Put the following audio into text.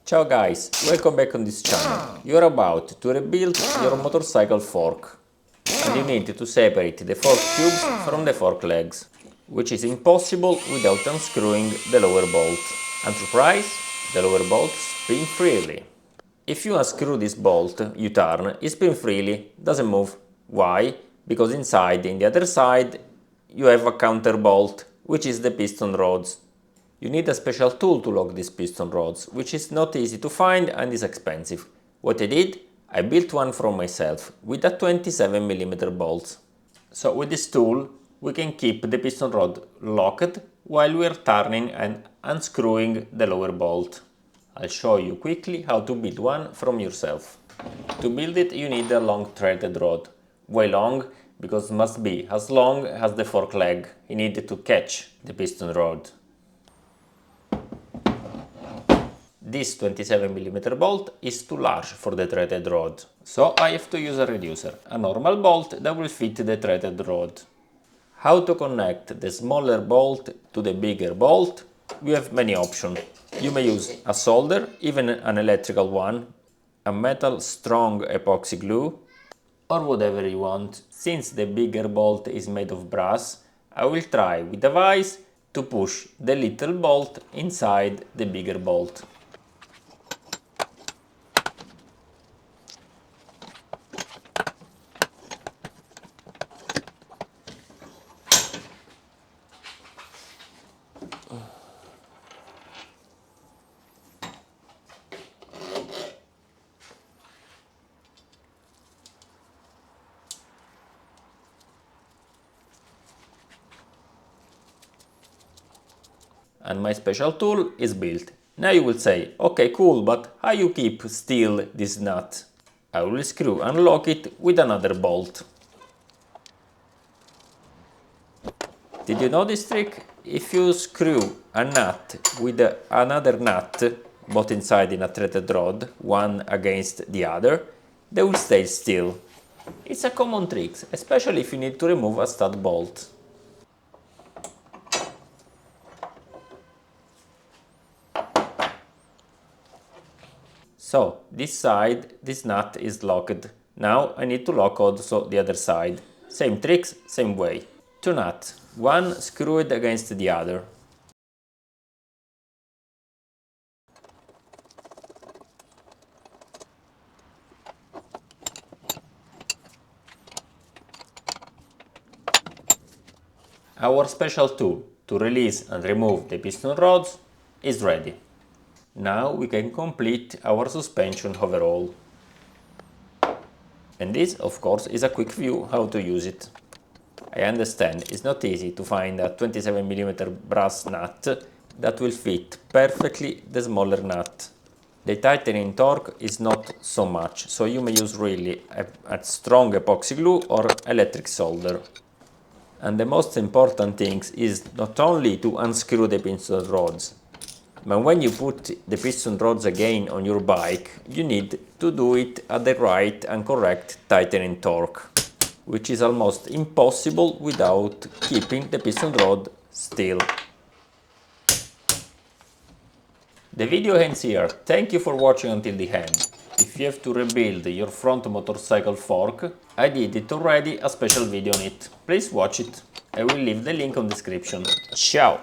Ciao guys, welcome back on this channel. You're about to rebuild your motorcycle fork and you need to separate the fork tubes from the fork legs, which is impossible without unscrewing the lower bolt. And surprise, the lower bolt spins freely. If you unscrew this bolt, you turn, it spins freely, doesn't move. Why? Because inside, in the other side, you have a counter bolt, which is the piston rods. You need a special tool to lock these piston rods, which is not easy to find and is expensive. What I did? I built one from myself with a 27mm bolt. So with this tool we can keep the piston rod locked while we are turning and unscrewing the lower bolt. I'll show you quickly how to build one from yourself. To build it you need a long threaded rod. Why long? Because it must be as long as the fork leg. You need to catch the piston rod. This 27mm bolt is too large for the threaded rod, so I have to use a reducer, a normal bolt that will fit the threaded rod. How to connect the smaller bolt to the bigger bolt? We have many options. You may use a solder, even an electrical one, a metal strong epoxy glue, or whatever you want. Since the bigger bolt is made of brass, I will try with a vise to push the little bolt inside the bigger bolt. And my special tool is built. Now you will say, okay cool, but how you keep still this nut? I will screw and lock it with another bolt. Did you know this trick? If you screw a nut with another nut, both inside in a threaded rod, one against the other, they will stay still. It's a common trick, especially if you need to remove a stud bolt. So, this side, this nut is locked. Now I need to lock also the other side. Same tricks, same way. Two nuts, one screwed against the other. Our special tool to release and remove the piston rods is ready. Now we can complete our suspension overall. And this, of course, is a quick view how to use it. I understand it's not easy to find a 27mm brass nut that will fit perfectly the smaller nut. The tightening torque is not so much, so you may use really a strong epoxy glue or electric solder. And the most important thing is not only to unscrew the piston rods, but when you put the piston rods again on your bike, you need to do it at the right and correct tightening torque, which is almost impossible without keeping the piston rod still. The video ends here. Thank you for watching until the end. If you have to rebuild your front motorcycle fork, I did it already, a special video on it. Please watch it. I will leave the link on the description. Ciao!